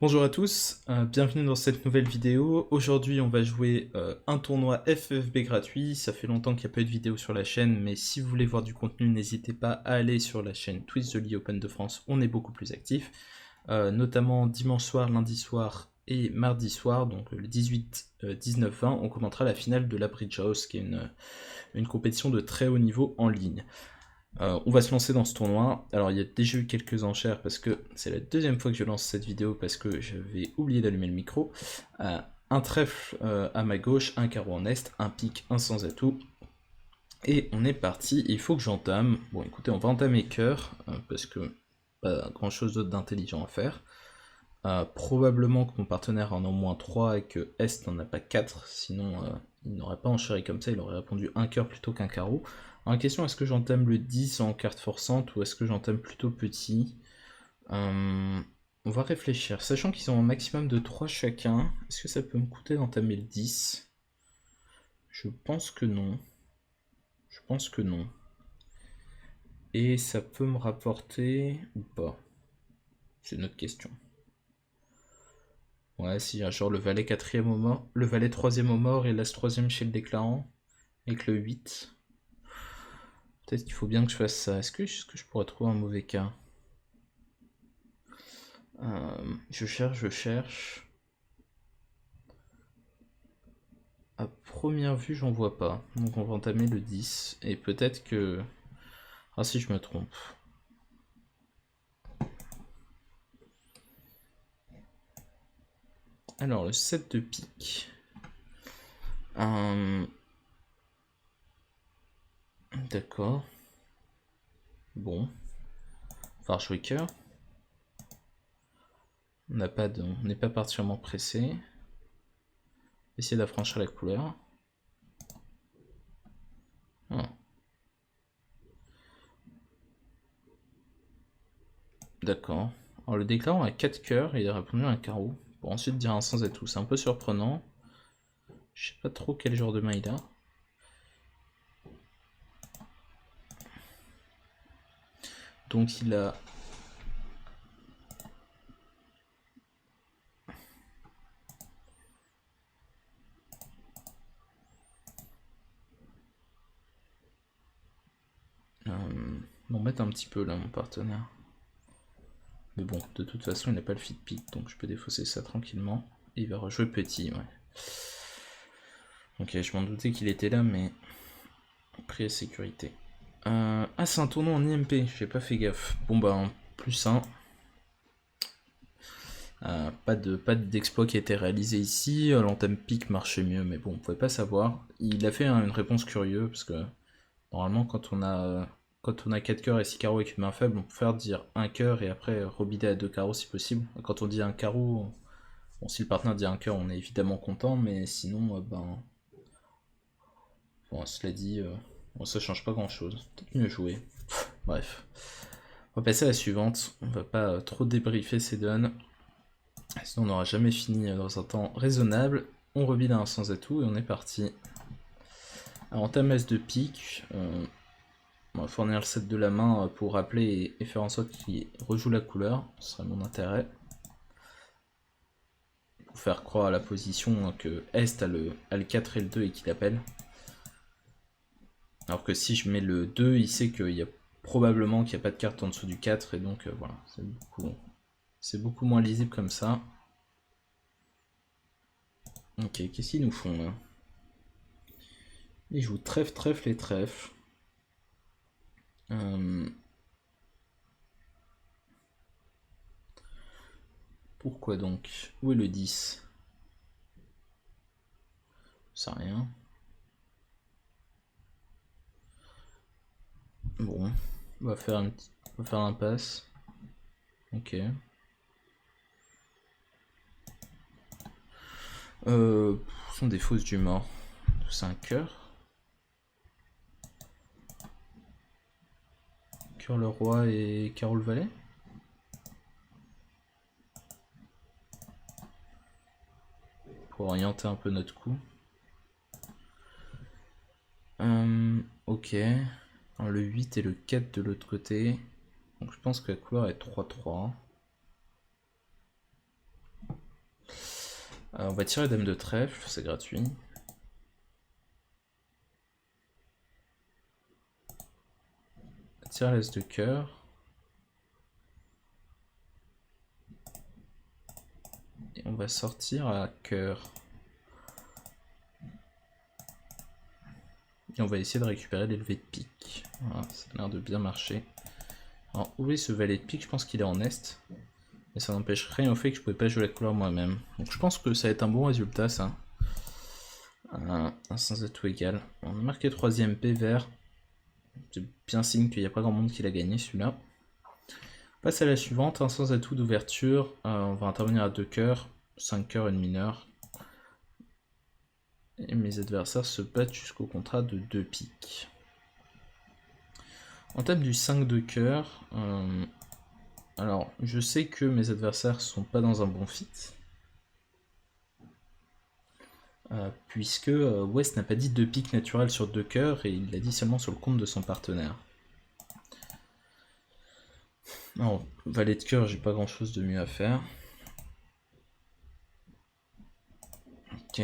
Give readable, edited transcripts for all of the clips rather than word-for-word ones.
Bonjour à tous, bienvenue dans cette nouvelle vidéo. Aujourd'hui on va jouer un tournoi FFB gratuit. Ça fait longtemps qu'il n'y a pas eu de vidéo sur la chaîne, mais si vous voulez voir du contenu, n'hésitez pas à aller sur la chaîne Twitch de l'E-Open de France, on est beaucoup plus actif. Notamment dimanche soir, lundi soir et mardi soir, donc le 18, 19, 20, on commentera la finale de la Bridge House, qui est une compétition de très haut niveau en ligne. On va se lancer dans ce tournoi. Alors il y a déjà eu quelques enchères parce que c'est la deuxième fois que je lance cette vidéo parce que j'avais oublié d'allumer le micro. Un trèfle à ma gauche, un carreau en est, un pique, un sans atout. Et on est parti, il faut que j'entame. Bon écoutez, on va entamer cœur parce que pas grand chose d'autre d'intelligent à faire. Probablement que mon partenaire en a au moins 3 et que Est n'en a pas 4, sinon il n'aurait pas enchéri comme ça, il aurait répondu un cœur plutôt qu'un carreau. En question, est-ce que j'entame le 10 en carte forçante ou est-ce que j'entame plutôt petit? On va réfléchir, sachant qu'ils ont un maximum de 3 chacun, est-ce que ça peut me coûter d'entamer le 10? Je pense que non. Je pense que non. Et ça peut me rapporter ou pas? C'est une autre question. Ouais, si y a genre le valet 4ème au mort, le valet 3ème au mort et l'as 3ème chez le déclarant, avec le 8. Peut-être qu'il faut bien que je fasse ça. Est-ce que je pourrais trouver un mauvais cas? Je cherche. À première vue, j'en vois pas. Donc on va entamer le 10. Et peut-être que... Ah si, je me trompe. Alors, le 7 de pique. D'accord. Bon. On va rejouer cœur. On n'est pas particulièrement pressé. Essayer d'affranchir la couleur. Ah. D'accord. Alors le déclarant a 4 cœurs et il a répondu à un carreau. Pour ensuite dire un sans atout. C'est un peu surprenant. Je sais pas trop quel genre de main il a. Donc il a... m'embête un petit peu là mon partenaire. Mais bon, de toute façon il n'a pas le fit pick, donc je peux défausser ça tranquillement. Et il va rejouer petit, ouais. Ok, je m'en doutais qu'il était là, mais... Prix et sécurité. Ah, c'est un tournoi en IMP, j'ai pas fait gaffe. Bon bah, plus 1. Pas d'exploit qui a été réalisé ici. L'entame pique marchait mieux, mais bon, on pouvait pas savoir. Il a fait une réponse curieuse, parce que normalement, quand on a 4 cœurs et 6 carreaux avec une main faible, on peut faire dire un cœur et après rebider à 2 carreaux si possible. Quand on dit un carreau, bon, si le partenaire dit un cœur, on est évidemment content, mais sinon, ben. Bon, cela dit, bon, ça change pas grand chose. Peut-être mieux jouer. Bref. On va passer à la suivante. On va pas trop débriefer ces donnes. Sinon, on n'aura jamais fini dans un temps raisonnable. On rebide à un sans atout et on est parti. Alors, en tamas de pique, on va fournir le set de la main pour rappeler et faire en sorte qu'il rejoue la couleur. Ce serait mon intérêt. Pour faire croire à la position que Est a le 4 et le 2 et qu'il appelle. Alors que si je mets le 2, il sait qu'il y a probablement qu'il n'y a pas de carte en dessous du 4 et donc voilà, c'est beaucoup moins lisible comme ça. Ok, qu'est-ce qu'ils nous font là? Ils jouent trèfle, trèfle et trèfle. Pourquoi donc? Où est le 10? Ça rien. Bon, on va faire l'impasse. Ok. Ce sont des fausses du mort. C'est un cœur. Cœur le roi et carreau le valet. Pour orienter un peu notre coup. Ok. Alors, le 8 et le 4 de l'autre côté. Donc je pense que la couleur est 3-3. On va tirer dame de trèfle, c'est gratuit. On va tirer l'as de cœur. Et on va sortir à cœur. Et on va essayer de récupérer les levées de pique. Voilà, ça a l'air de bien marcher. Alors où est ce valet de pique? Je pense qu'il est en est. Mais ça n'empêche rien au fait que je pouvais pas jouer la couleur moi-même. Donc je pense que ça va être un bon résultat ça. Un sans atout égal. On a marqué 3ème P vert. C'est bien signe qu'il n'y a pas grand monde qui l'a gagné celui-là. On passe à la suivante, un sans atout d'ouverture. On va intervenir à 2 cœurs, 5 cœurs et une mineure. Et mes adversaires se battent jusqu'au contrat de 2 piques. On tape du 5 de cœur. Alors, je sais que mes adversaires sont pas dans un bon fit. Puisque West n'a pas dit 2 piques naturelles sur 2 cœurs et il l'a dit seulement sur le compte de son partenaire. Alors, valet de cœur, j'ai pas grand chose de mieux à faire. Ok.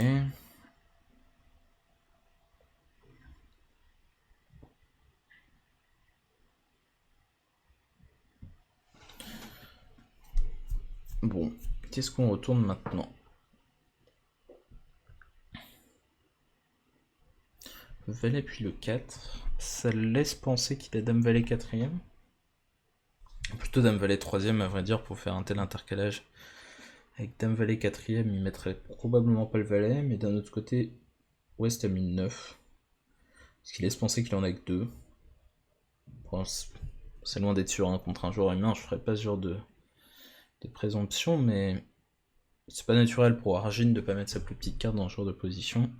Bon, qu'est-ce qu'on retourne maintenant? Le valet puis le 4. Ça laisse penser qu'il a dame valet 4ème. Plutôt dame valet 3ème à vrai dire pour faire un tel intercalage. Avec dame valet 4ème, il mettrait probablement pas le valet, mais d'un autre côté, West a mis 9. Ce qui laisse penser qu'il en a que 2. Bon, c'est loin d'être sûr, hein, contre un joueur humain, je ferais pas ce genre de présomption, mais c'est pas naturel pour Argine de pas mettre sa plus petite carte dans le genre de position.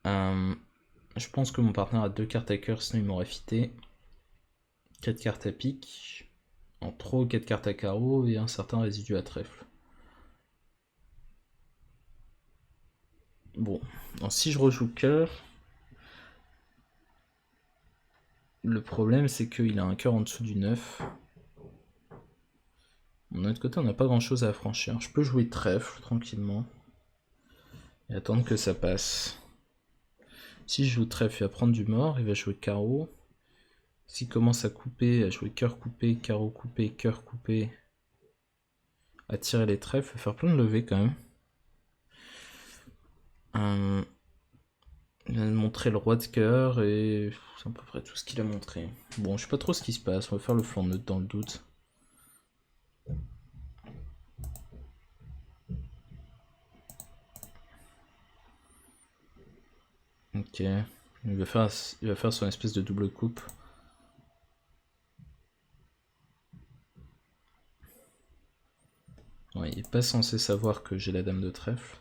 Je pense que mon partenaire a 2 cartes à cœur, sinon il m'aurait fité. 4 cartes à pique, en trop 4 cartes à carreau et un certain résidu à trèfle. Bon, alors si je rejoue cœur, le problème c'est qu'il a un cœur en dessous du 9. De notre côté, on n'a pas grand chose à affranchir. Je peux jouer trèfle tranquillement et attendre que ça passe. Si je joue trèfle, il va prendre du mort, il va jouer carreau. S'il commence à couper, à jouer cœur coupé, carreau coupé, cœur coupé, à tirer les trèfles, il va faire plein de levées quand même. Il vient de montrer le roi de cœur et c'est à peu près tout ce qu'il a montré. Bon, je sais pas trop ce qui se passe, on va faire le flanc neutre dans le doute. Ok, il va faire son espèce de double coupe. Ouais, il est pas censé savoir que j'ai la dame de trèfle.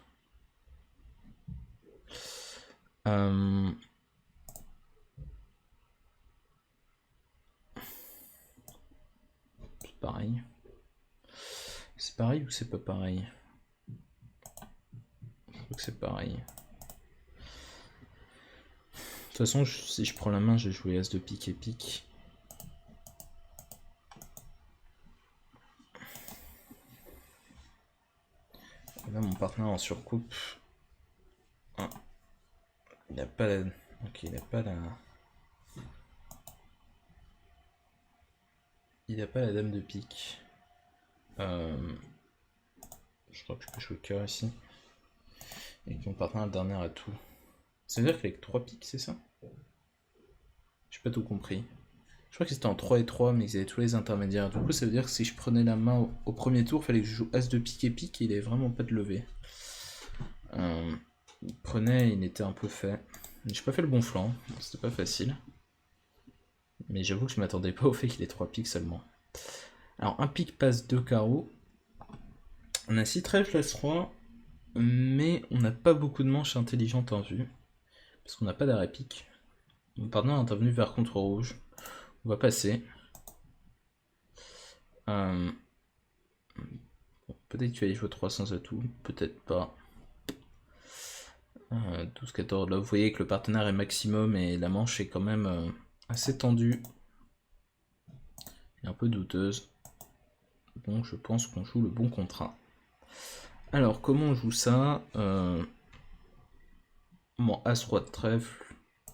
C'est pareil. C'est pareil ou c'est pas pareil? Je crois que c'est pareil. De toute façon, si je prends la main, j'ai joué as de pique et pique. Là, mon partenaire en surcoupe. Ah. Il n'a pas la... Ok, il n'a pas la... Il n'a pas la dame de pique. Je crois que je peux jouer cœur ici. Et que mon partenaire a le dernier atout. Ça veut dire qu'avec 3 piques, c'est ça? J'ai pas tout compris. Je crois que c'était en 3 et 3, mais ils avaient tous les intermédiaires. Du coup, ça veut dire que si je prenais la main au premier tour, il fallait que je joue as de pique et pique, et il avait vraiment pas de levée. Il prenait, il était un peu fait. J'ai pas fait le bon flanc, c'était pas facile. Mais j'avoue que je m'attendais pas au fait qu'il ait 3 piques seulement. Alors, un pique passe 2 carreaux. On a 6 trèfles as-roi, mais on n'a pas beaucoup de manches intelligentes en vue. Parce qu'on n'a pas d'arrêt pique. Mon partenaire est intervenu vers contre rouge. On va passer. Bon, peut-être qu'il va y jouer 300 atouts, peut-être pas. 12-14, là vous voyez que le partenaire est maximum et la manche est quand même assez tendue. Et un peu douteuse. Donc je pense qu'on joue le bon contrat. Alors, comment on joue ça? Bon, As, Roi de trèfle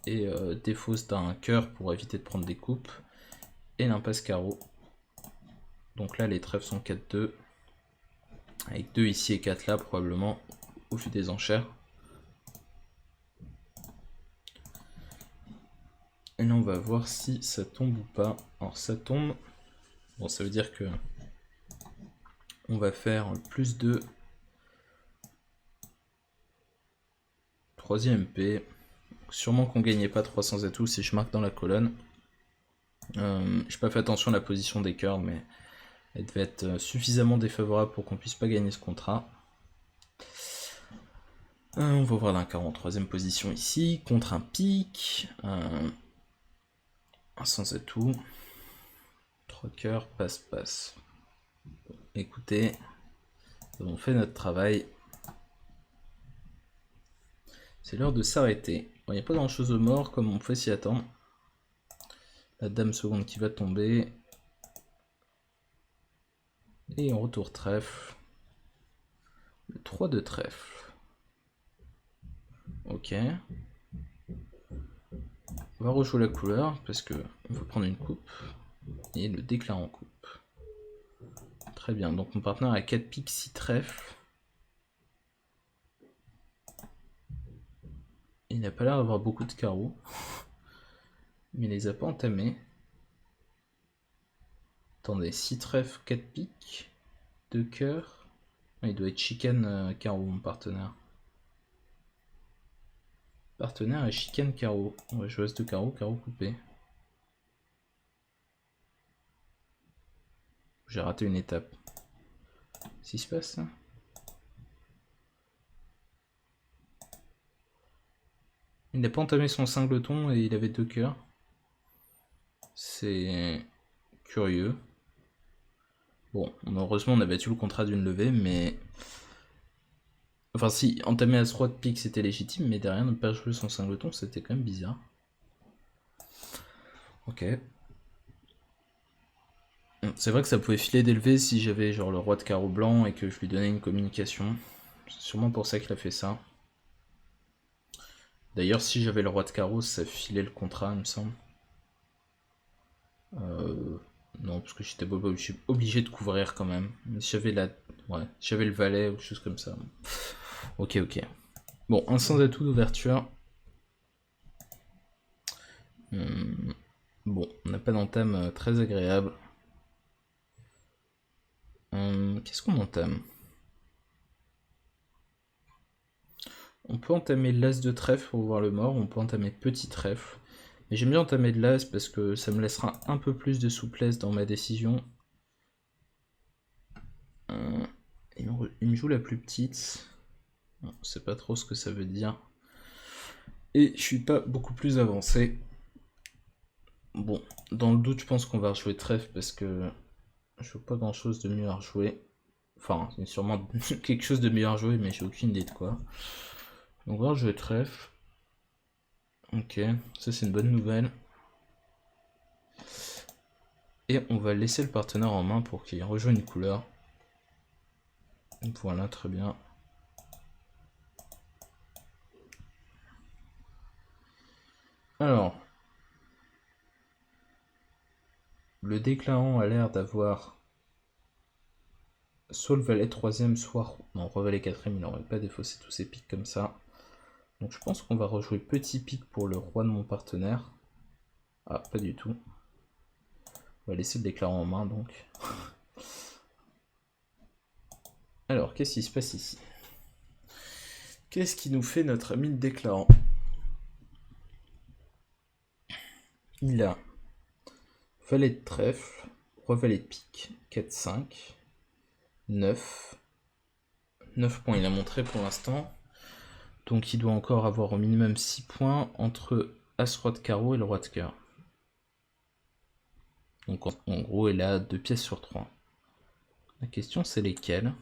et défausse d'un cœur pour éviter de prendre des coupes. Et l'impasse carreau. Donc là, les trèfles sont 4-2. Avec 2 ici et 4 là, probablement, au vu des enchères. Et là, on va voir si ça tombe ou pas. Alors, ça tombe. Bon, ça veut dire que on va faire plus 2. Troisième P. Sûrement qu'on gagnait pas 300 atouts si je marque dans la colonne. J'ai pas fait attention à la position des cœurs, mais elle devait être suffisamment défavorable pour qu'on puisse pas gagner ce contrat. On va voir d'un carreau en troisième position ici, contre un pic. Un sans atout. 3 cœurs, passe, passe. Bon, écoutez, nous avons fait notre travail. C'est l'heure de s'arrêter. Bon, il n'y a pas grand chose au mort, comme on peut s'y attendre. La dame seconde qui va tomber. Et en retour trèfle. Le 3 de trèfle. Ok. On va rejouer la couleur parce que on veut prendre une coupe. Et le déclare en coupe. Très bien, donc mon partenaire a 4 piques, 6 trèfles. Il n'a pas l'air d'avoir beaucoup de carreaux. Mais il les a pas entamés. Attendez, 6 trèfles, 4 piques, 2 cœurs. Ah, il doit être chicane carreau mon partenaire. Partenaire et chicane carreau. On va jouer as de carreau, carreau coupé. J'ai raté une étape. Qu'est-ce qui se passe là? Il n'a pas entamé son singleton et il avait 2 cœurs. C'est curieux. Bon, heureusement on a battu le contrat d'une levée, mais... Enfin si, entamer as roi de pique c'était légitime, mais derrière ne pas jouer son singleton c'était quand même bizarre. Ok. C'est vrai que ça pouvait filer d'élever si j'avais genre le roi de carreau blanc et que je lui donnais une communication. C'est sûrement pour ça qu'il a fait ça. D'ailleurs, si j'avais le roi de carreau, ça filait le contrat, il me semble. Non, parce que j'étais obligé de couvrir quand même. Mais si j'avais la... Ouais, si j'avais le valet ou quelque chose comme ça. Ok, ok. Bon, un sans atout d'ouverture. Bon, on n'a pas d'entame très agréable. Qu'est-ce qu'on entame? On peut entamer l'as de trèfle pour voir le mort, on peut entamer petit trèfle. Mais j'aime bien entamer de l'as parce que ça me laissera un peu plus de souplesse dans ma décision. Il me joue la plus petite. On sait pas trop ce que ça veut dire. Et je suis pas beaucoup plus avancé. Bon, dans le doute, je pense qu'on va rejouer trèfle parce que je vois pas grand chose de mieux à rejouer. Enfin, il y a sûrement quelque chose de mieux à rejouer, mais j'ai aucune idée de quoi. Donc on va rejouer trèfle. Ok, ça c'est une bonne nouvelle. Et on va laisser le partenaire en main pour qu'il rejoigne une couleur. Voilà, très bien. Alors, le déclarant a l'air d'avoir soit le valet 3ème, soit... Non, roi valet 4ème, il n'aurait pas défaussé tous ses pics comme ça. Donc je pense qu'on va rejouer petit pic pour le roi de mon partenaire. Ah, pas du tout. On va laisser le déclarant en main donc. Alors, qu'est-ce qui se passe ici? Qu'est-ce qui nous fait notre ami le déclarant? Il a valet de trèfle, roi valet de pique, 4-5, 9. 9 points il a montré pour l'instant. Donc il doit encore avoir au minimum 6 points entre as roi de carreau et le roi de cœur. Donc en gros il a 2 pièces sur 3. La question c'est lesquelles?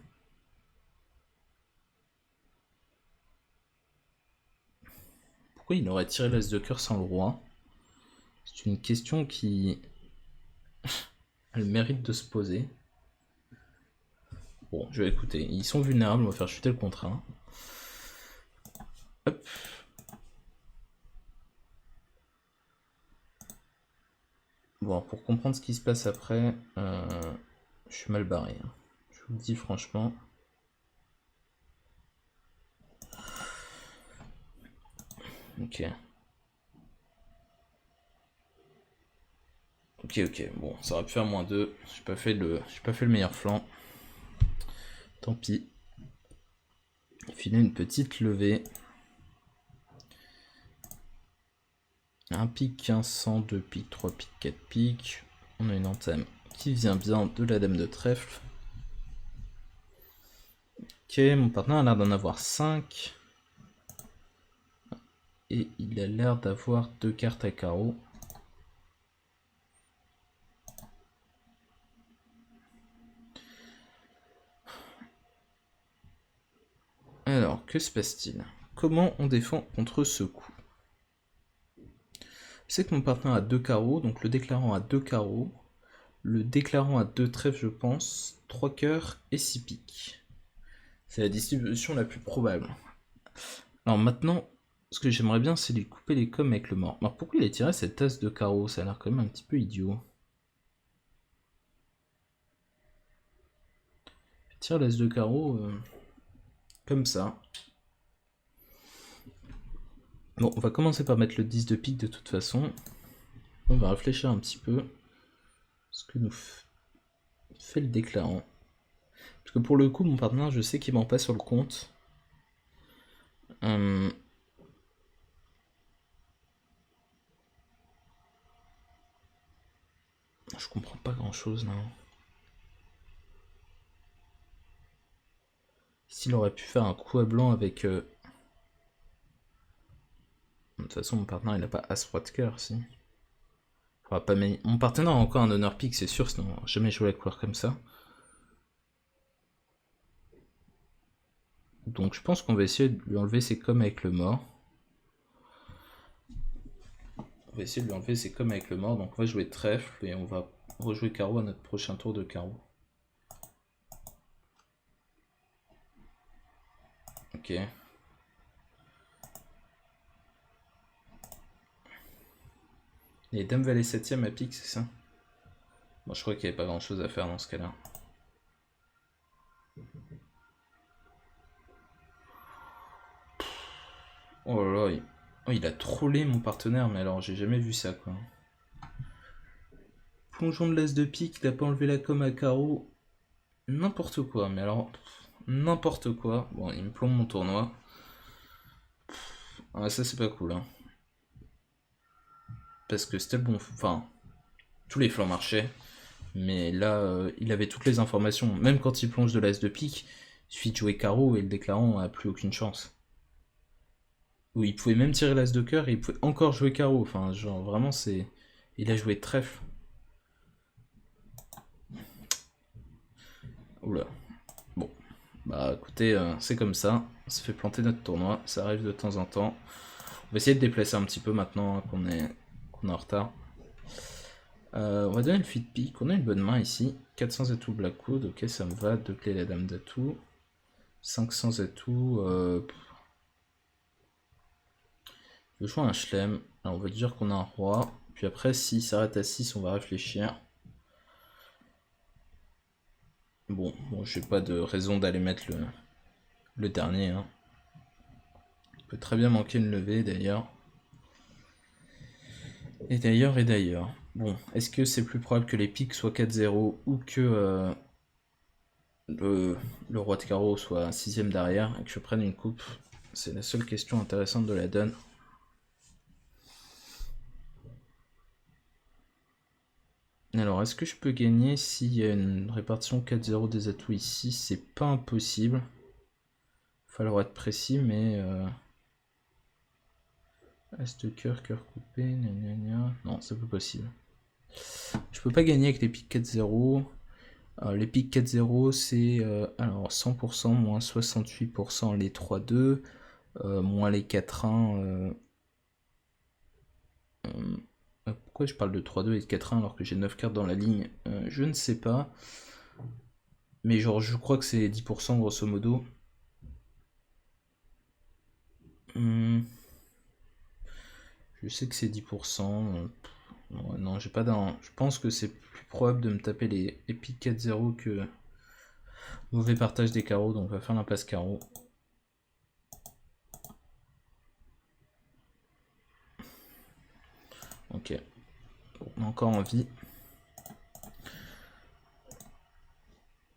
Pourquoi il aurait tiré l'as de cœur sans le roi? C'est une question qui a le mérite de se poser. Bon, je vais écouter. Ils sont vulnérables, on va faire chuter le contrat. Hop. Bon, pour comprendre ce qui se passe après, je suis mal barré. Je vous le dis franchement. Ok. Ok, bon, ça aurait pu faire -2. J'ai pas fait le meilleur flanc. Tant pis. Filer une petite levée. Un pic 1500, 2 pics, 3 pics, 4 pics. On a une entame qui vient bien de la dame de trèfle. Ok, mon partenaire a l'air d'en avoir 5. Et il a l'air d'avoir 2 cartes à carreau. Alors, que se passe-t-il? Comment on défend contre ce coup? Je sais que mon partenaire a 2 carreaux, donc le déclarant a 2 carreaux. Le déclarant a 2 trèfles, je pense, 3 cœurs et 6 piques. C'est la distribution la plus probable. Alors maintenant, ce que j'aimerais bien, c'est lui couper les coms avec le mort. Alors pourquoi il a tiré cette as de carreau? Ça a l'air quand même un petit peu idiot. Il tire l'as de carreau comme ça. Bon, on va commencer par mettre le 10 de pique de toute façon. On va réfléchir un petit peu. Ce que nous fait le déclarant. Parce que pour le coup, mon partenaire, je sais qu'il ment pas sur le compte. Je comprends pas grand chose là. S'il aurait pu faire un coup à blanc avec... De toute façon, mon partenaire il a pas as roi de cœur, si. Pas mon partenaire a encore un honneur pique, c'est sûr, sinon on jamais joué la couleur comme ça. Donc je pense qu'on va essayer de lui enlever ses coms avec le mort. On va essayer de lui enlever ses coms avec le mort, donc on va jouer trèfle et on va rejouer carreau à notre prochain tour de carreau. Ok. Et dame valet 7ème à pique, c'est ça? Bon, je crois qu'il n'y avait pas grand chose à faire dans ce cas-là. Oh là là, il a trollé mon partenaire, mais alors j'ai jamais vu ça quoi. Plongeon de l'as de pique, il a pas enlevé la com à carreau. N'importe quoi, mais alors n'importe quoi. Bon, il me plombe mon tournoi. Ah, ça c'est pas cool hein. Parce que c'était le bon... Enfin, tous les flancs marchaient. Mais là, il avait toutes les informations. Même quand il plonge de l'as de pique, il suffit de jouer carreau et le déclarant a plus aucune chance. Ou il pouvait même tirer l'as de cœur et il pouvait encore jouer carreau. Enfin, genre vraiment, c'est... Il a joué trèfle. Oula. Bon. Bah écoutez, c'est comme ça. On se fait planter notre tournoi. Ça arrive de temps en temps. On va essayer de déplacer un petit peu maintenant hein, qu'on est en retard. On va donner le feed pick. On a une bonne main ici. 400 atouts Blackwood. Ok, ça me va. 2 clés la dame d'atout. 500 atouts. Je joue un chelem. Alors, on va dire qu'on a un roi. Puis après, s'il s'arrête à 6, on va réfléchir. Bon, j'ai pas de raison d'aller mettre le dernier. Hein. Il peut très bien manquer une levée d'ailleurs. Et d'ailleurs. Bon, est-ce que c'est plus probable que les piques soient 4-0 ou que le roi de carreau soit 6ème derrière et que je prenne une coupe? C'est la seule question intéressante de la donne. Alors, est-ce que je peux gagner s'il y a une répartition 4-0 des atouts ici? C'est pas impossible. Il va falloir être précis, mais... As de cœur, cœur coupé, gna gna gna. Non, c'est pas possible. Je peux pas gagner avec les pics 4-0. Les pics 4-0, c'est alors 100%, moins 68% les 3-2, moins les 4-1. Pourquoi je parle de 3-2 et de 4-1 alors que j'ai 9 cartes dans la ligne? Je ne sais pas. Mais genre, je crois que c'est 10% grosso modo. Je sais que c'est 10%. Non, j'ai pas d'un. Je pense que c'est plus probable de me taper les piques 4-0 que mauvais partage des carreaux. Donc on va faire l'impasse carreau. Ok. Bon, on est encore en vie.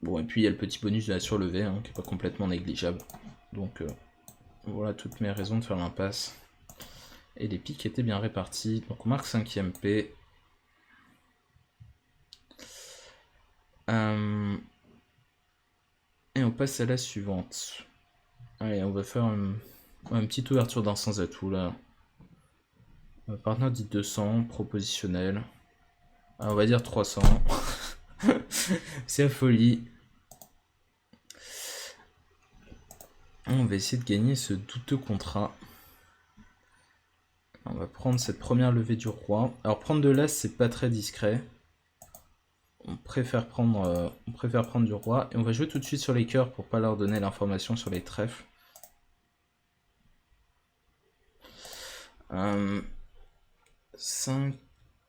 Bon, et puis il y a le petit bonus de la surlevée hein, qui n'est pas complètement négligeable. Donc voilà toutes mes raisons de faire l'impasse. Et les piques étaient bien répartis. Donc on marque 5ème P. Et on passe à la suivante. Allez, on va faire une petite ouverture d'un sans atout là. Partenaire dit 200, propositionnel. Alors, on va dire 300. C'est la folie. On va essayer de gagner ce douteux contrat. On va prendre cette première levée du roi. Alors prendre de l'as, c'est pas très discret. On préfère prendre du roi. Et on va jouer tout de suite sur les cœurs pour pas leur donner l'information sur les trèfles. 5,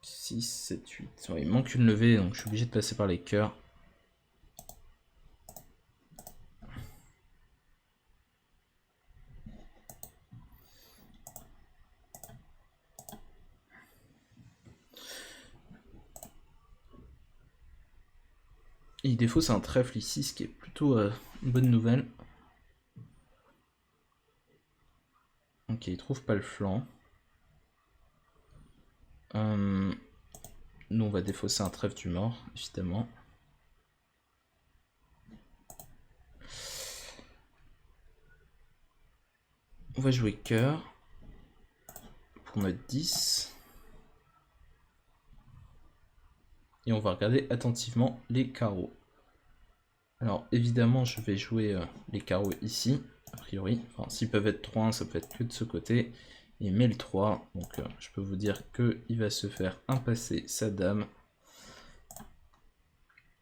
6, 7, 8. Ouais, il manque une levée, donc je suis obligé de passer par les cœurs. Et il défausse un trèfle ici, ce qui est plutôt une bonne nouvelle. Ok, il trouve pas le flanc. Nous, on va défausser un trèfle du mort, évidemment. On va jouer cœur pour notre 10. Et on va regarder attentivement les carreaux. Alors évidemment je vais jouer les carreaux ici, a priori. Enfin s'ils peuvent être 3-1, ça peut être que de ce côté. Il met le 3, donc je peux vous dire qu'il va se faire impasser sa dame.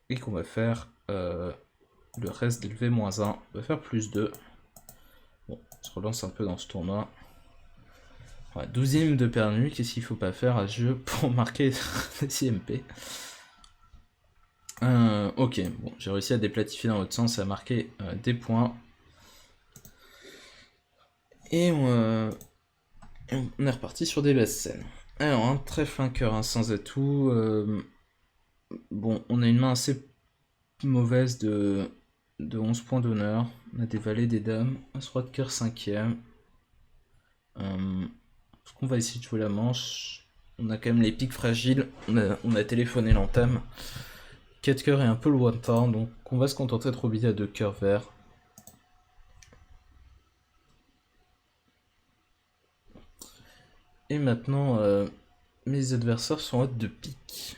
Et qu'on va faire le reste d'élevé -1. On va faire +2. Bon, on se relance un peu dans ce tournoi. Ouais, 12ème de pernu, qu'est-ce qu'il faut pas faire à ce jeu pour marquer des CMP. Ok, bon, j'ai réussi à déplatifier dans l'autre sens et à marquer des points. Et on est reparti sur des basses scènes. Alors, un trèfle, un cœur, un sans atout. Bon, on a une main assez mauvaise de 11 points d'honneur. On a des valets, des dames. As roi de cœur 5ème. Est-ce qu'on va essayer de jouer la manche? On a quand même les piques fragiles. On a téléphoné l'entame. 4 cœurs est un peu lointain, donc on va se contenter de rebider à 2 cœurs verts. Et maintenant, mes adversaires sont hôtes de pique.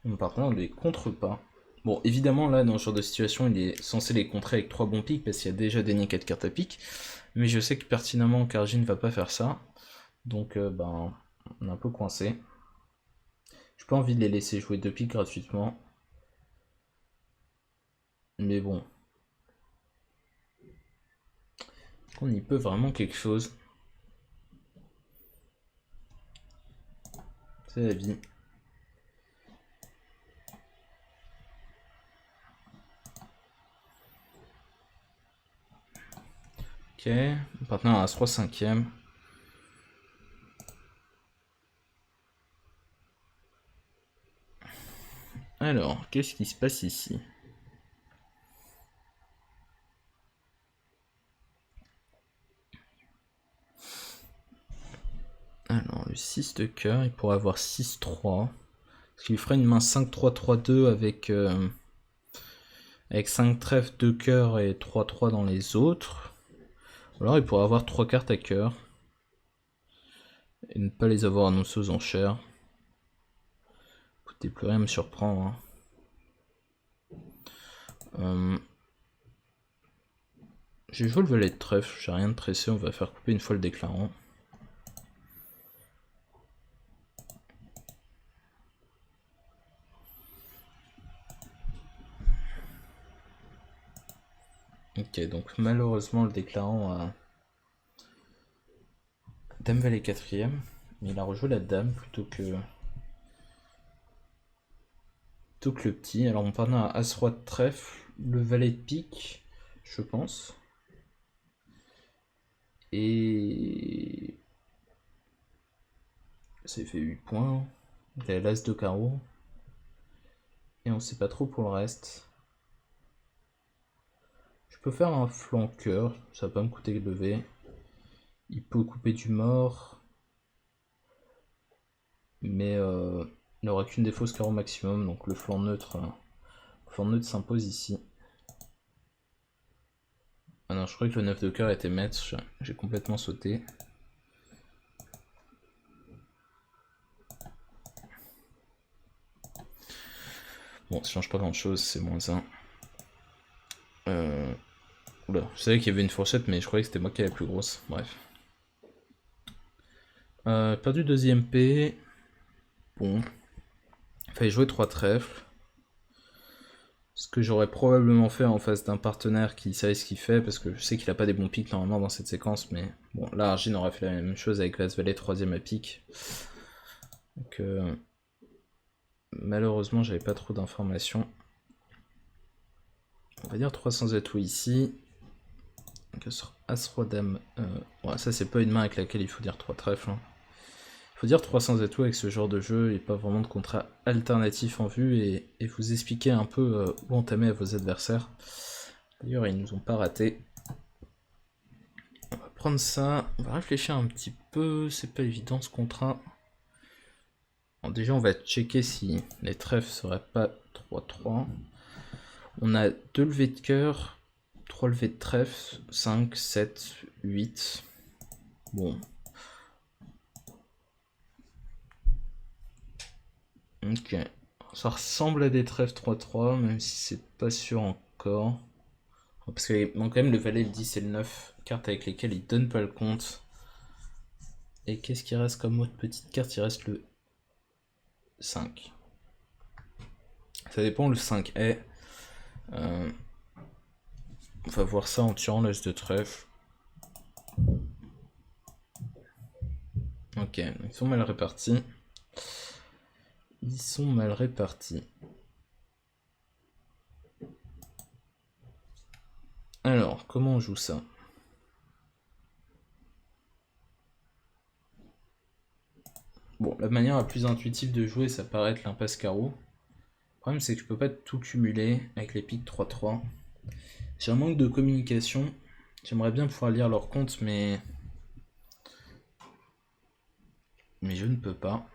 Mon partenaire ne les contre pas. Bon, évidemment, là, dans ce genre de situation, il est censé les contrer avec 3 bons piques, parce qu'il y a déjà dénié 4 cartes à pique. Mais je sais que pertinemment, Karji ne va pas faire ça. Donc, ben, on est un peu coincé. J'ai pas envie de les laisser jouer 2 piques gratuitement. Mais bon. On y peut vraiment quelque chose. C'est la vie. Ok, mon partenaire a As-Roi 5ème. Alors, qu'est-ce qui se passe ici? Alors, le 6 de cœur, il pourrait avoir 6-3. Ce qui lui ferait une main 5-3-3-2 avec 5 trèfles de cœur et 3-3 dans les autres. Alors, il pourrait avoir 3 cartes à cœur. Et ne pas les avoir annoncées aux enchères. Écoutez, plus rien me surprend. J'ai joué le valet de trèfle, j'ai rien de pressé, on va faire couper une fois le déclarant. Ok, donc malheureusement le déclarant a Dame Valet 4ème, mais il a rejoué la Dame plutôt que le petit. Alors on parvient à As-Roi de trèfle, le Valet de pique, je pense. Et ça fait 8 points. Il a l'As de carreau. Et on sait pas trop pour le reste. Je peux faire un flanqueur, ça va pas me coûter de lever. Il peut couper du mort. Mais il n'aura qu'une défausse carreau maximum, donc le flanc neutre s'impose ici. Ah non, je croyais que le 9 de cœur était maître, j'ai complètement sauté. Bon, ça change pas grand chose, c'est -1. Oula, je savais qu'il y avait une fourchette, mais je croyais que c'était moi qui avais la plus grosse. Bref. Perdu 2ème P. Bon. Fallait jouer 3 trèfles. Ce que j'aurais probablement fait en face d'un partenaire qui savait ce qu'il fait, parce que je sais qu'il a pas des bons pics normalement dans cette séquence, mais bon, là Argine aurait fait la même chose avec As Valet 3ème à pique. Donc malheureusement j'avais pas trop d'informations. On va dire 300 atouts ici. Donc As Roi Dame. Ouais, ça c'est pas une main avec laquelle il faut dire 3 trèfles. Hein. Il faut dire 300 atouts avec ce genre de jeu et pas vraiment de contrat alternatif en vue et vous expliquer un peu où entamer à vos adversaires. D'ailleurs ils nous ont pas raté. On va prendre ça, on va réfléchir un petit peu, c'est pas évident ce contrat. Bon, déjà on va checker si les trèfles seraient pas 3-3. On a 2 levées de cœur, 3 levées de trèfle, 5, 7, 8. Bon. Ok. Ça ressemble à des trèfles 3-3, même si c'est pas sûr encore. Parce qu'il manque quand même le valet, le 10 et le 9, cartes avec lesquelles il donne pas le compte. Et qu'est-ce qui reste comme autre petite carte? Il reste le 5. Ça dépend, le 5 est. On va voir ça en tirant l'as de trèfle. Ok, ils sont mal répartis. Ils sont mal répartis. Alors, comment on joue ça? Bon, la manière la plus intuitive de jouer, ça paraît être l'impasse carreau. Le problème, c'est que je peux pas tout cumuler avec les piques 3-3. J'ai un manque de communication. J'aimerais bien pouvoir lire leur compte, mais je ne peux pas.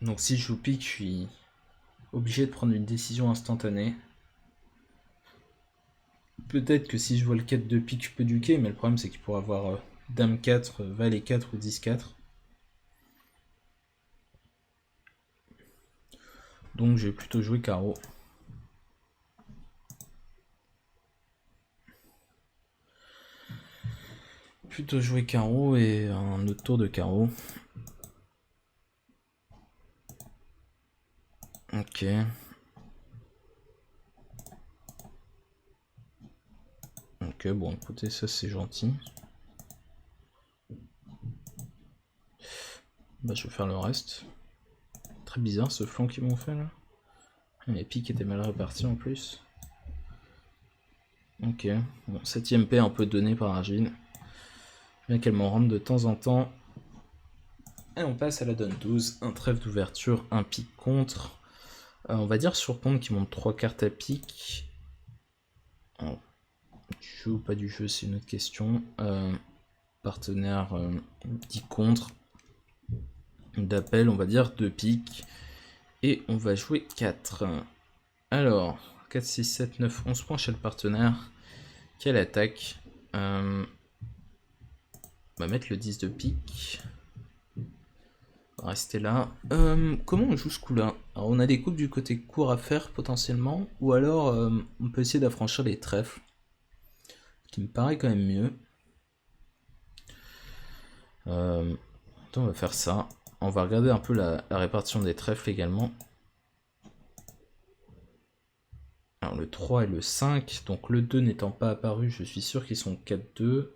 Donc si je joue pique, je suis obligé de prendre une décision instantanée. Peut-être que si je vois le 4 de pique, je peux duquer, mais le problème c'est qu'il pourrait avoir Dame 4, Valet 4 ou 10 4. Donc je vais plutôt jouer carreau. Plutôt jouer carreau et un autre tour de carreau. Ok. Ok, bon écoutez, ça c'est gentil. Bah je vais faire le reste. Très bizarre ce flanc qu'ils m'ont fait là. Les piques étaient mal répartis en plus. Ok, bon, 7ème paix un peu donné par Argile. Bien qu'elle m'en rentre de temps en temps. Et on passe à la donne 12, un trèfle d'ouverture, un pique contre. On va dire sur compte qui monte 3 cartes à pique. Alors, du jeu ou pas du jeu, c'est une autre question. Partenaire dit contre. D'appel, on va dire 2 piques. Et on va jouer 4. Alors, 4, 6, 7, 9, 11 points chez le partenaire. Quelle attaque? On va mettre le 10 de pique. On va rester là. Comment on joue ce coup-là? Alors, on a des coupes du côté court à faire potentiellement. Ou alors, on peut essayer d'affranchir les trèfles. Ce qui me paraît quand même mieux. On va faire ça. On va regarder un peu la répartition des trèfles également. Alors le 3 et le 5, donc le 2 n'étant pas apparu, je suis sûr qu'ils sont 4-2.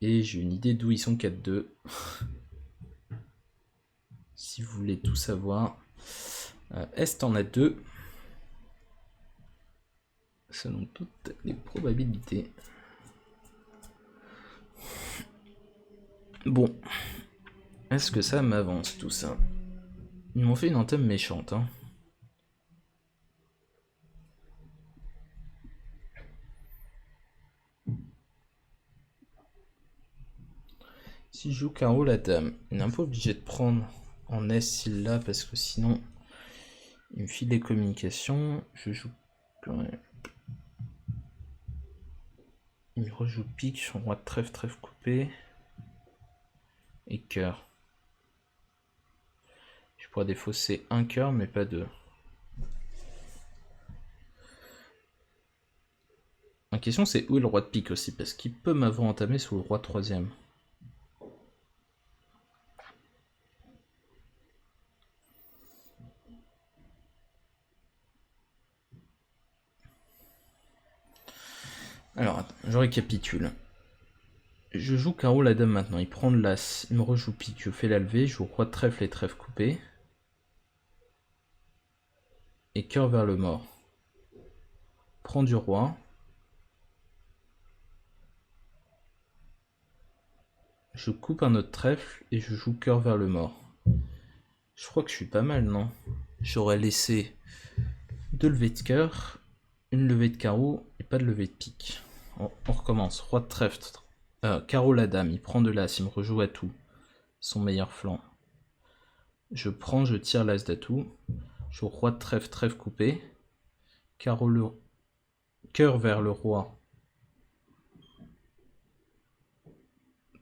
Et j'ai une idée d'où ils sont 4-2. Si vous voulez tout savoir. Est en a 2. Selon toutes les probabilités. Bon. Est-ce que ça m'avance tout ça? Ils m'ont fait une entame méchante, hein. Si je joue carreau la dame, il n'est pas obligé de prendre en S s'il l'a, parce que sinon il me file des communications. Je joue. Ouais. Il me rejoue pique sur roi de trèfle, trèfle coupé. Et cœur. Je pourrais défausser un cœur, mais pas deux. La question c'est où est le roi de pique aussi, parce qu'il peut m'avoir entamé sous le roi de troisième. Alors, je récapitule. Je joue carreau la dame maintenant, il prend de l'as, il me rejoue pique, je fais la levée, je joue roi de trèfle et trèfle coupé. Et cœur vers le mort. Prend du roi. Je coupe un autre trèfle et je joue cœur vers le mort. Je crois que je suis pas mal, non? J'aurais laissé 2 levées de cœur, une levée de carreau et pas de levée de pique. On recommence. Roi de trèfle. Carreau la dame, il prend de l'as, il me rejoue à tout. Son meilleur flanc. Je prends, je tire l'as d'atout. Je joue roi de trèfle, trèfle coupé. Carreau le... Cœur vers le roi.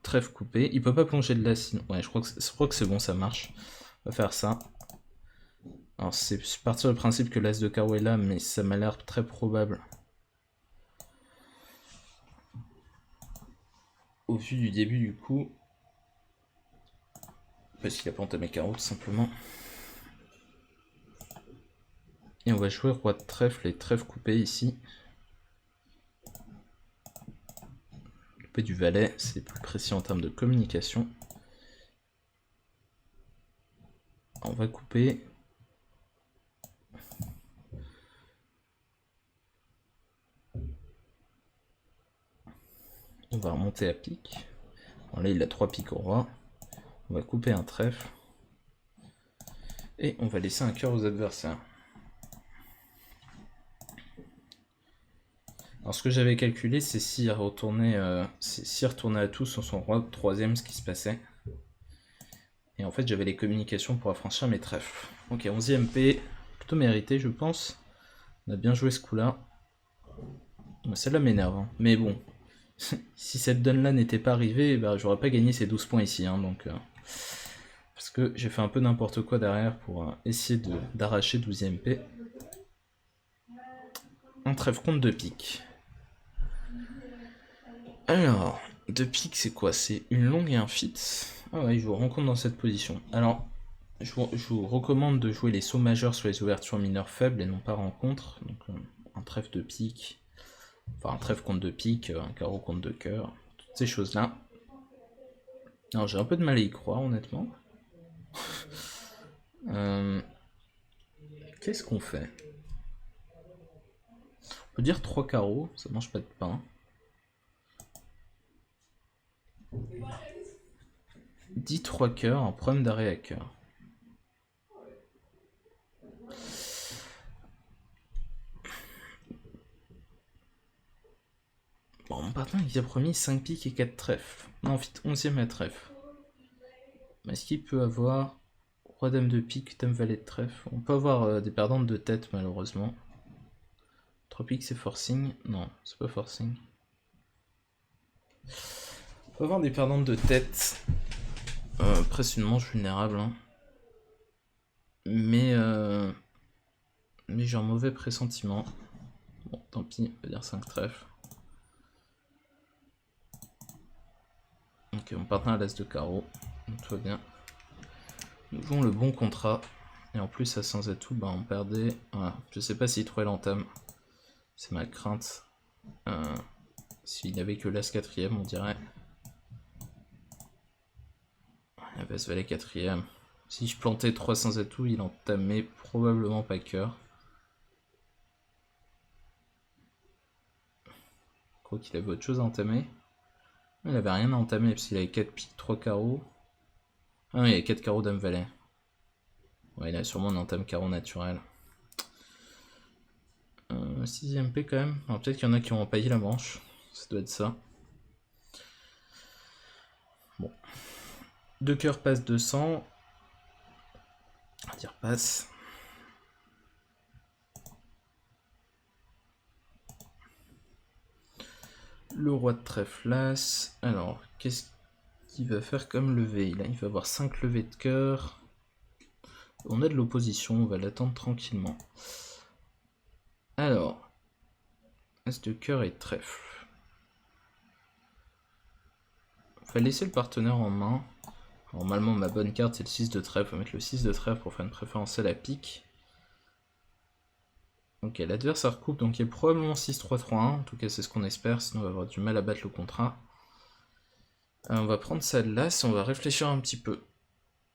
Trèfle coupé. Il peut pas plonger de l'as sinon. Ouais, je crois que c'est bon, ça marche. On va faire ça. Alors c'est partir du principe que l'as de carreau est là, mais ça m'a l'air très probable. Au vu du début du coup. Parce qu'il a pas entamé carreau tout simplement. Et on va jouer roi de trèfle et trèfle coupé ici. Couper du valet, c'est plus précis en termes de communication. On va couper. On va remonter à pique. Bon, là il a 3 piques au roi. On va couper un trèfle. Et on va laisser un cœur aux adversaires. Alors ce que j'avais calculé, c'est s'il retournait à tout sur son roi de troisième, ce qui se passait. Et en fait j'avais les communications pour affranchir mes trèfles. Ok, 11ème P, plutôt mérité je pense. On a bien joué ce coup-là. Celle-là m'énerve, hein. Mais bon, si cette donne-là n'était pas arrivée, bah, j'aurais pas gagné ces 12 points ici. Hein, donc, parce que j'ai fait un peu n'importe quoi derrière pour essayer d'arracher 12ème P. Un trèfle contre 2 piques. Alors, 2 piques c'est quoi? C'est une longue et un fit. Ah ouais, je vous rencontre dans cette position. Alors, je vous recommande de jouer les sauts majeurs sur les ouvertures mineures faibles et non pas rencontres. Donc un trèfle de pique, enfin un trèfle contre 2 piques, un carreau contre 2 cœurs, toutes ces choses-là. Alors j'ai un peu de mal à y croire honnêtement. Qu'est-ce qu'on fait? On peut dire 3 carreaux, ça mange pas de pain. 10 3 cœurs, un problème d'arrêt à cœur. Bon, mon partenaire il a promis 5 piques et 4 trèfles. Non, en fait, 11ème à trèfle. Est-ce qu'il peut avoir roi dame de pique, dame valet de trèfle? On peut avoir des perdantes de tête malheureusement. 3 piques c'est forcing? Non, c'est pas forcing. On peut avoir des perdantes de tête. Presque une manche vulnérable. Hein. Mais j'ai un mauvais pressentiment. Bon, tant pis, on va dire 5 trèfles. Ok, mon partenaire a l'as de carreau. Donc tout va bien. Nous jouons le bon contrat. Et en plus, à sans atout, bah, on perdait. Voilà. Je sais pas s'il trouvait l'entame. C'est ma crainte. S'il n'avait que l'As 4ème, on dirait. La Basse Valet 4ème. Si je plantais 3 sans atout, il entamait probablement pas cœur. Je crois qu'il avait autre chose à entamer. Il avait rien à entamer parce qu'il avait 4 piques, 3 carreaux. Ah oui, il y a 4 carreaux dame valet. Ouais, il a sûrement un entame carreau naturel. 6ème P quand même. Alors peut-être qu'il y en a qui ont empaillé la manche. Ça doit être ça. Bon. 2 cœurs passe 200. On va dire passe. Le roi de trèfle as. Alors, qu'est-ce qu'il va faire comme levée? Là, il va avoir 5 levées de cœur. On a de l'opposition, on va l'attendre tranquillement. Alors, as de cœur et trèfle. On va laisser le partenaire en main. Normalement, ma bonne carte, c'est le 6 de trèfle. On va mettre le 6 de trèfle pour faire une préférence à la pique. Ok, l'adversaire coupe, donc il y a probablement 6-3-3-1. En tout cas, c'est ce qu'on espère, sinon on va avoir du mal à battre le contrat. On va prendre ça de l'as et on va réfléchir un petit peu.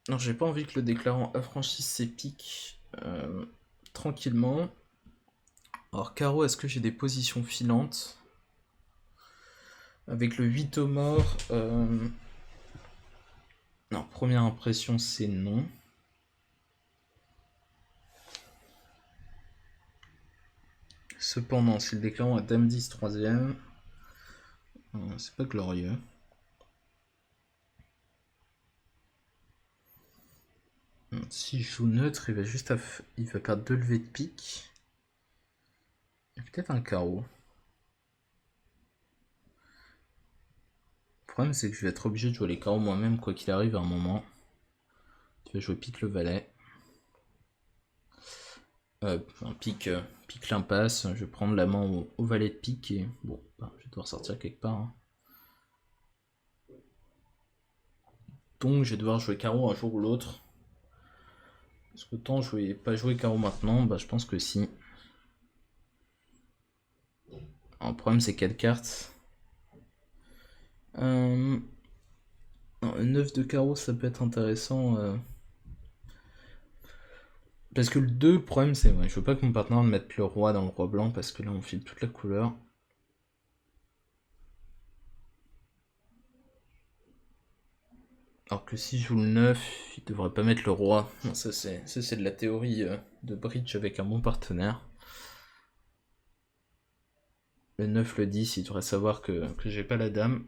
Non, j'ai pas envie que le déclarant affranchisse ses piques tranquillement. Alors, carreau, est-ce que j'ai des positions filantes? Avec le 8 au mort, non, première impression, c'est non. Cependant, si le déclarant a dame 10 troisième, c'est pas glorieux. Si je joue neutre, il va juste il va perdre 2 levées de pique. Et peut-être un carreau. Le problème, c'est que je vais être obligé de jouer les carreaux moi-même, quoi qu'il arrive à un moment. Tu vas jouer pique le valet. Pique l'impasse. Je vais prendre la main au valet de pique et bon, bah, je vais devoir sortir quelque part. Hein. Donc, je vais devoir jouer carreau un jour ou l'autre. Est-ce que autant pas jouer carreau maintenant? Bah, je pense que si. Alors, le problème, c'est 4 cartes. Un 9 de carreau, ça peut être intéressant. Parce que le 2, le problème, c'est je veux pas que mon partenaire mette le roi dans le roi blanc parce que là, on file toute la couleur. Alors que si je joue le 9, il devrait pas mettre le roi. Non, ça c'est de la théorie de bridge avec un bon partenaire. Le 9, le 10, il devrait savoir que j'ai pas la dame.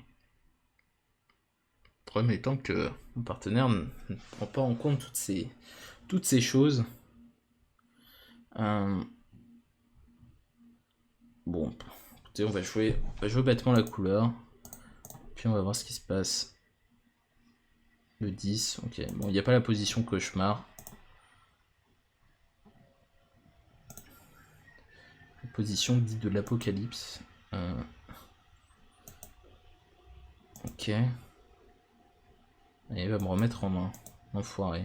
Le problème étant que mon partenaire ne prend pas en compte toutes ces choses. Bon, écoutez, on va jouer bêtement la couleur. Puis on va voir ce qui se passe. Le 10, ok. Bon, il n'y a pas la position cauchemar. La position dite de l'apocalypse. Ok. Et il va me remettre en main. Enfoiré.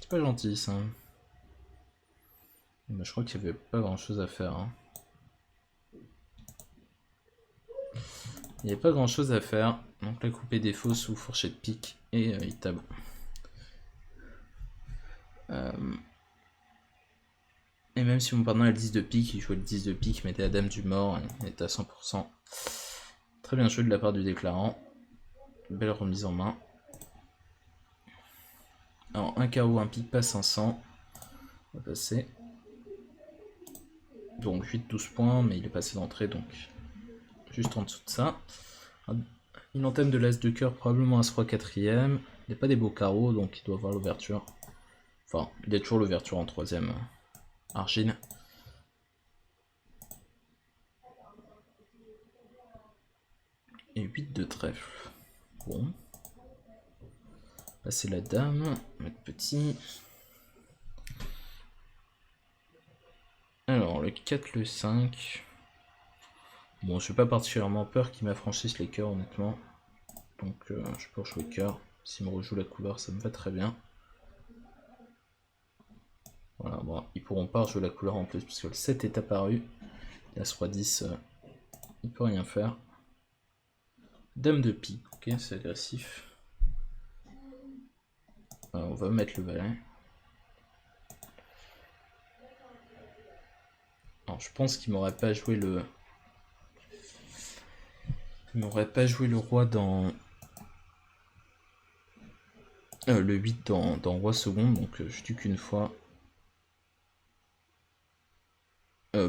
C'est pas gentil ça. Bah, je crois qu'il n'y avait pas grand chose à faire. Hein. Il n'y a pas grand chose à faire. Donc là, couper des faux sous fourchette pique et il table. Et même si mon partenaire a le 10 de pique, il jouait le 10 de pique, mettait la dame du mort, il était à 100%. Très bien joué de la part du déclarant. Belle remise en main. Alors un carreau, un pique, pas 500. On va passer. Donc 8-12 points, mais il est passé d'entrée, donc juste en dessous de ça. Il entame de l'as de cœur, probablement un roi 4ème. Il n'y a pas des beaux carreaux, donc il doit avoir l'ouverture. Enfin, il y a toujours l'ouverture en 3ème. Argile. Et 8 de trèfle. Bon. Là c'est la dame. Mettre petit. Alors le 4, le 5. Bon, je n'ai pas particulièrement peur qu'il m'affranchisse les cœurs honnêtement. Donc je peux jouer cœur. S'il me rejoue la couleur, ça me va très bien. Voilà, bon, ils pourront pas rejouer la couleur en plus, puisque le 7 est apparu. Et As Roi 10, il peut rien faire. Dame de pique, ok, c'est agressif. On va mettre le valet. Alors, je pense qu'il m'aurait pas joué le... Il m'aurait pas joué le roi dans... le 8 dans roi second, donc je tue qu'une fois.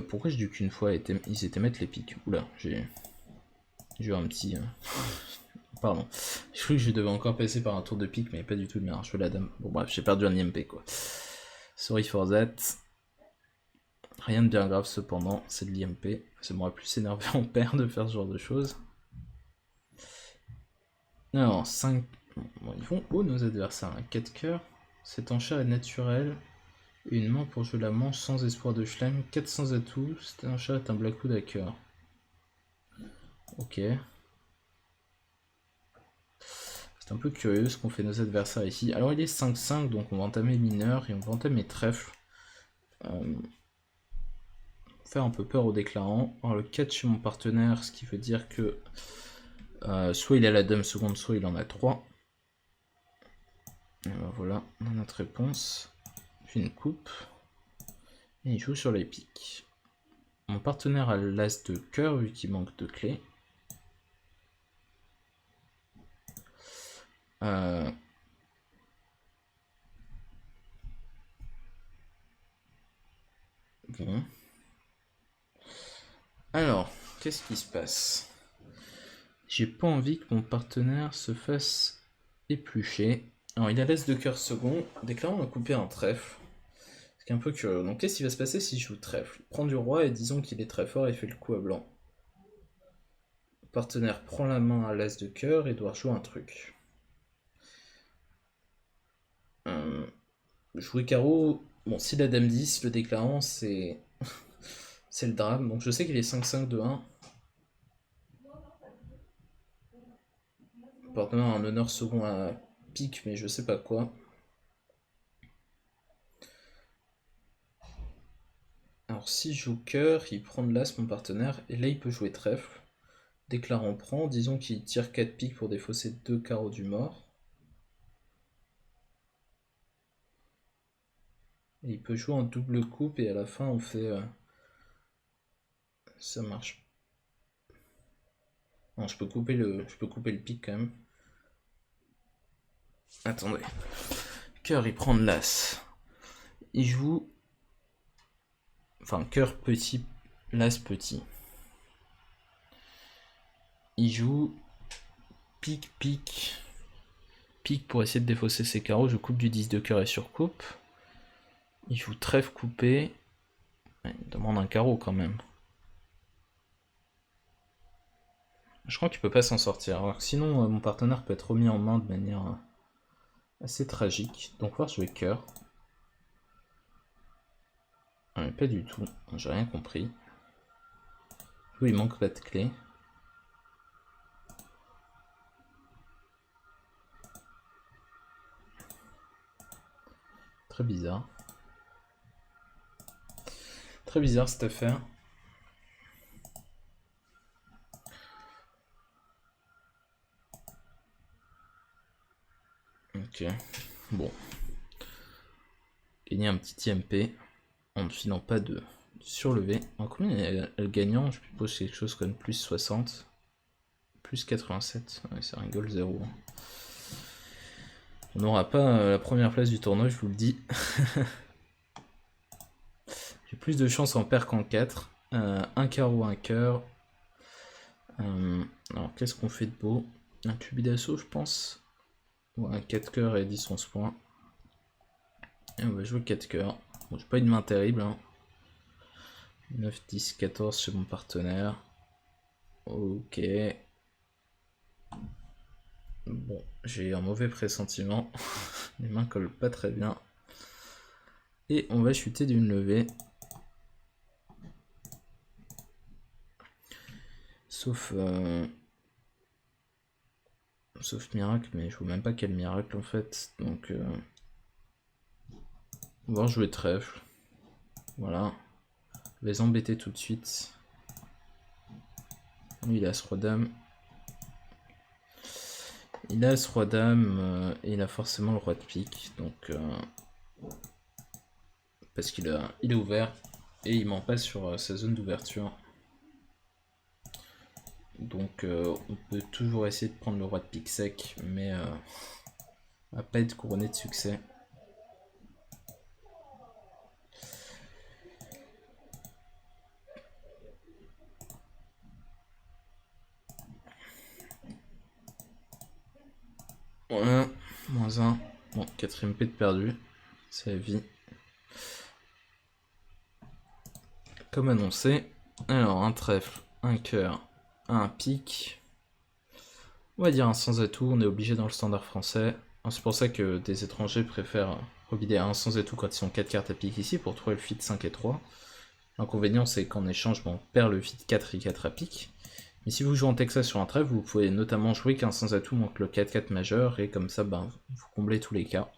Pourquoi je dis qu'une fois ils étaient mettre les piques? Oula, j'ai eu un petit... Pardon. Je crois que je devais encore passer par un tour de pique, mais pas du tout de merde. Je veux la dame. Bon bref, j'ai perdu un IMP quoi. Sorry for that. Rien de bien grave cependant, c'est de l'IMP. Ça m'aurait plus énervé en paire de faire ce genre de choses. Alors, 5... Bon, ils vont haut nos adversaires. 4 cœurs. Cette enchère est naturelle. Une main pour jouer la manche sans espoir de Schleim. 400 atouts. Cette enchère est un Blackwood à cœur. Ok. C'est un peu curieux ce qu'ont fait nos adversaires ici. Alors il est 5-5, donc on va entamer mineur et on va entamer trèfle. Faire un peu peur aux déclarants. Alors le 4 chez mon partenaire, ce qui veut dire que soit il a la dame seconde, soit il en a 3. Et ben voilà, on a notre réponse. Puis une coupe. Et il joue sur les piques. Mon partenaire a l'as de cœur vu qu'il manque de clés. Bon. Alors, qu'est-ce qui se passe? J'ai pas envie que mon partenaire se fasse éplucher. Alors il a l'as de cœur second, déclarant à couper un trèfle. C'est un peu curieux. Donc qu'est-ce qui va se passer si je joue trèfle? Il prend du roi et disons qu'il est très fort et fait le coup à blanc. Le partenaire prend la main à l'as de cœur et doit jouer un truc. Jouer carreau, bon si la dame 10, le déclarant c'est... c'est le drame. Donc je sais qu'il est 5-5 de 1. Le partenaire a un honneur second à pique mais je sais pas quoi. Alors si je joue cœur, il prend de l'as mon partenaire, et là il peut jouer trèfle. Déclarant prend, disons qu'il tire 4 piques pour défausser 2 carreaux du mort. Et il peut jouer en double coupe et à la fin on fait... Ça marche. Non, je peux couper le pique quand même. Attendez. Cœur il prend de l'as. Il joue... Enfin cœur petit, l'as petit. Il joue pique, pique. Pique pour essayer de défausser ses carreaux. Je coupe du 10 de cœur et surcoupe. Il joue trèfle coupé. Il me demande un carreau quand même. Je crois qu'il peut pas s'en sortir. Alors que sinon, mon partenaire peut être remis en main de manière assez tragique. Donc, voir jouer cœur. Ah, mais pas du tout. J'ai rien compris. Oui, il manque pas de clé. Très bizarre. Très bizarre cette affaire. Ok. Bon. Gagner un petit IMP en ne filant pas de surlevé. En combien est le gagnant? Je suppose quelque chose comme plus 60. Plus 87. Ouais, ça rigole 0. On n'aura pas la première place du tournoi, je vous le dis. J'ai plus de chance en paire qu'en 4. Un carreau, un cœur. Alors, qu'est-ce qu'on fait de beau? Un cubi d'assaut, je pense. Ou un 4 cœurs et 10-11 points. Et on va jouer 4 cœurs. Bon, j'ai pas une main terrible. Hein. 9, 10, 14 chez mon partenaire. Ok. Bon, j'ai un mauvais pressentiment. Les mains collent pas très bien. Et on va chuter d'une levée. Sauf Sauf miracle, mais je vois même pas quel miracle en fait. Donc on va jouer trèfle. Voilà. Les embêter tout de suite. Lui il a ce roi dame. Il a ce roi dame et il a forcément le roi de pique. Donc parce qu'il est ouvert et il ment pas sur sa zone d'ouverture. Donc on peut toujours essayer de prendre le roi de pique sec, mais on va pas être couronné de succès. Voilà, -1. Bon, quatrième P de perdu. C'est la vie. Comme annoncé. Alors, un trèfle, un cœur, un pique. On va dire un sans atout, on est obligé dans le standard français. C'est pour ça que des étrangers préfèrent revider un sans atout quand ils ont 4 cartes à pique ici pour trouver le feat 5 et 3. L'inconvénient c'est qu'en échange, on perd le feat 4 et 4 à pique. Mais si vous jouez en Texas sur un trèfle, vous pouvez notamment jouer qu'un sans atout manque le 4-4 majeur, et comme ça, vous comblez tous les cas.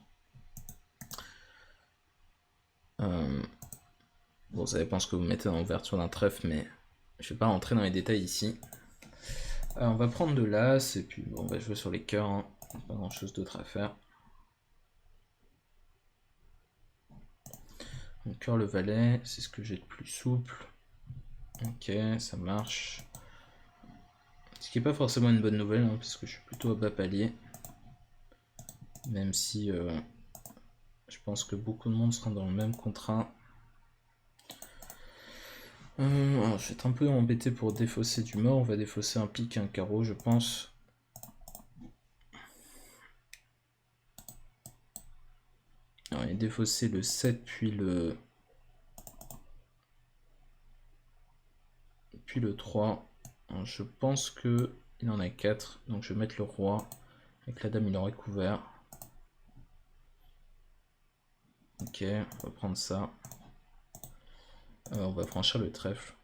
Bon, ça dépend ce que vous mettez dans l'ouverture d'un trèfle, mais je vais pas rentrer dans les détails ici. On va prendre de l'as, et puis bon, on va jouer sur les cœurs, hein. Pas grand chose d'autre à faire. Donc cœur le valet, c'est ce que j'ai de plus souple. Ok, ça marche. Ce qui n'est pas forcément une bonne nouvelle, hein, parce que je suis plutôt à bas palier. Même si je pense que beaucoup de monde sera dans le même contrat. Alors, je vais être un peu embêté pour défausser du mort. On va défausser un pique et un carreau, je pense. Alors, il est défaussé le 7, puis le 3. Alors, je pense que il en a 4. Donc je vais mettre le roi. Avec la dame, il aurait couvert. Ok, on va prendre ça. On va franchir le trèfle.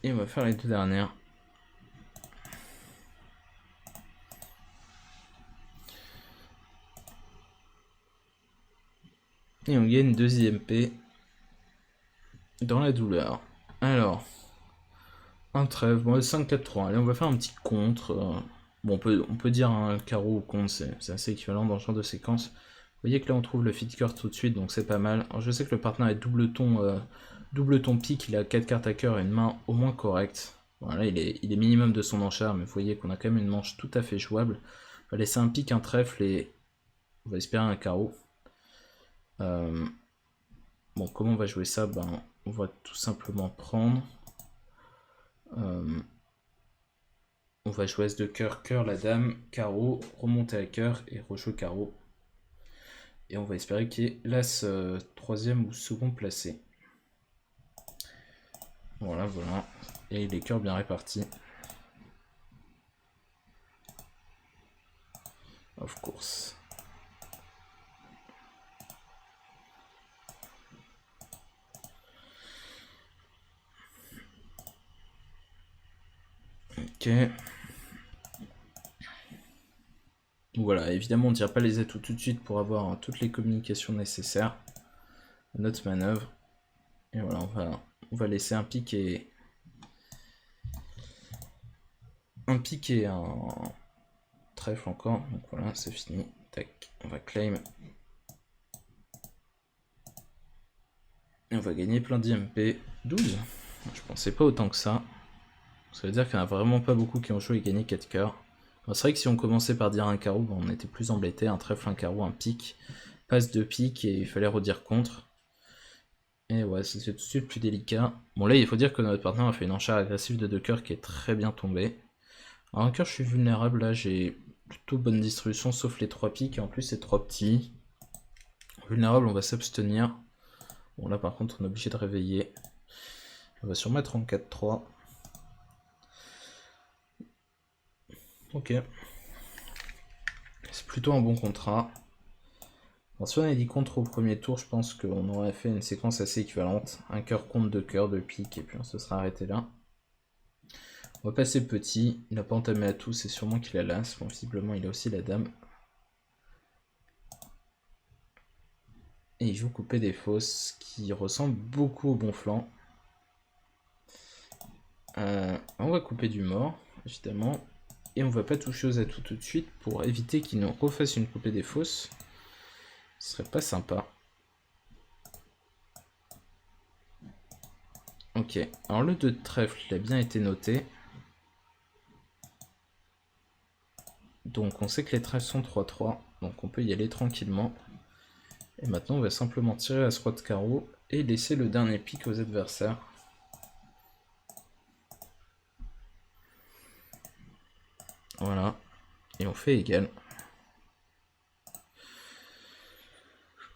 Et on va faire les deux dernières. Et on gagne 2 P dans la douleur. Alors, un trèfle, bon, 5-4-3. Allez, on va faire un petit contre. Bon, on peut dire un carreau ou contre, c'est assez équivalent dans ce genre de séquence. Vous voyez que là on trouve le feed cœur tout de suite, donc c'est pas mal. Alors je sais que le partenaire est double ton pique, il a 4 cartes à cœur et une main au moins correcte. Voilà, il est minimum de son enchère, mais vous voyez qu'on a quand même une manche tout à fait jouable. On va laisser un pique, un trèfle et on va espérer un carreau. Bon, comment on va jouer ça? On va tout simplement prendre. On va jouer As de cœur, cœur, la dame, carreau, remonter à cœur et rejouer carreau. Et on va espérer qu'il y ait l'As troisième ou second placé. Voilà, voilà. Et les cœurs bien répartis. Of course. Ok. Voilà, évidemment on ne tire pas les atouts tout de suite pour avoir toutes les communications nécessaires à notre manœuvre. Et voilà, on va laisser un pic et un trèfle encore. Donc voilà, c'est fini. Tac, on va claim. Et on va gagner plein d'IMP. 12. Je pensais pas autant que ça. Ça veut dire qu'il n'y en a vraiment pas beaucoup qui ont joué et gagné 4 cœurs. C'est vrai que si on commençait par dire un carreau, on était plus embêté. Un trèfle, un carreau, un pique. Passe de pique et il fallait redire contre. Et ouais, c'est tout de suite plus délicat. Bon là, il faut dire que notre partenaire a fait une enchère agressive de 2 cœurs qui est très bien tombée. Alors un cœur, je suis vulnérable. Là, j'ai plutôt bonne distribution, sauf les 3 piques. Et en plus, c'est 3 petits. Vulnérable, on va s'abstenir. Bon là, par contre, on est obligé de réveiller. On va sûrement mettre en 4-3. Ok. C'est plutôt un bon contrat. Bon, si on avait dit contre au premier tour, je pense qu'on aurait fait une séquence assez équivalente. Un cœur contre 2 cœurs, 2 piques, et puis on se sera arrêté là. On va passer petit, il n'a pas entamé à tout, c'est sûrement qu'il a l'as. Bon, visiblement il a aussi la dame. Et il joue couper des fausses, qui ressemble beaucoup au bon flanc. On va couper du mort, évidemment. Et on va pas toucher aux atouts tout de suite pour éviter qu'il nous refasse une coupée des fausses. Ce serait pas sympa. Ok, alors le 2 de trèfle, il a bien été noté. Donc on sait que les trèfles sont 3-3, donc on peut y aller tranquillement. Et maintenant on va simplement tirer à ce roi de carreau et laisser le dernier pic aux adversaires. Voilà, et on fait égal.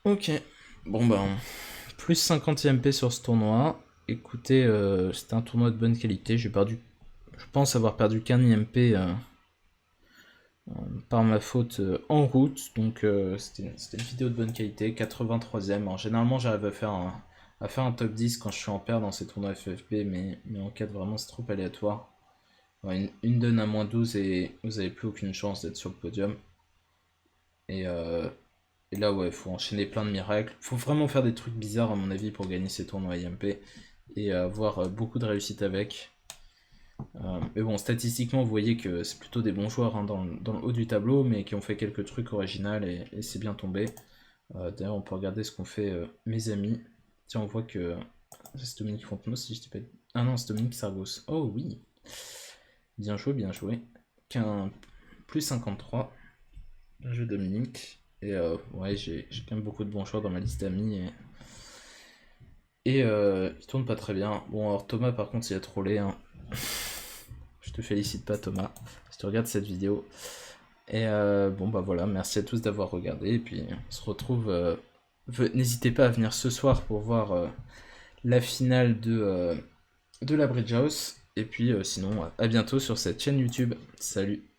Ok, bon ben, plus 50 IMP sur ce tournoi. Écoutez, c'était un tournoi de bonne qualité, j'ai perdu, je pense avoir perdu qu'un IMP par ma faute en route, donc c'était une vidéo de bonne qualité, 83ème. Alors, généralement j'arrive à faire un top 10 quand je suis en paire dans ces tournois FFP, mais en 4 vraiment c'est trop aléatoire. Une donne à moins 12 et vous avez plus aucune chance d'être sur le podium. Et là ouais, faut enchaîner plein de miracles, faut vraiment faire des trucs bizarres à mon avis pour gagner ces tournois IMP et avoir beaucoup de réussite avec. Mais bon, statistiquement, vous voyez que c'est plutôt des bons joueurs hein, dans le haut du tableau, mais qui ont fait quelques trucs originaux et c'est bien tombé. D'ailleurs, on peut regarder ce qu'ont fait mes amis. Tiens, on voit que c'est Dominique Fontenot, si je dis pas... Ah non, c'est Dominique Sargos. Oh oui. Bien joué, bien joué. Plus 53. Bien joué Dominique. Et ouais, j'ai quand même beaucoup de bons joueurs dans ma liste d'amis. Et il tourne pas très bien. Bon, alors Thomas, par contre, il a trollé. Hein. Je te félicite pas, Thomas, si tu regardes cette vidéo. Et bon, bah voilà, merci à tous d'avoir regardé. Et puis, on se retrouve. N'hésitez pas à venir ce soir pour voir la finale de la Bridge House. Et puis, sinon, à bientôt sur cette chaîne YouTube. Salut!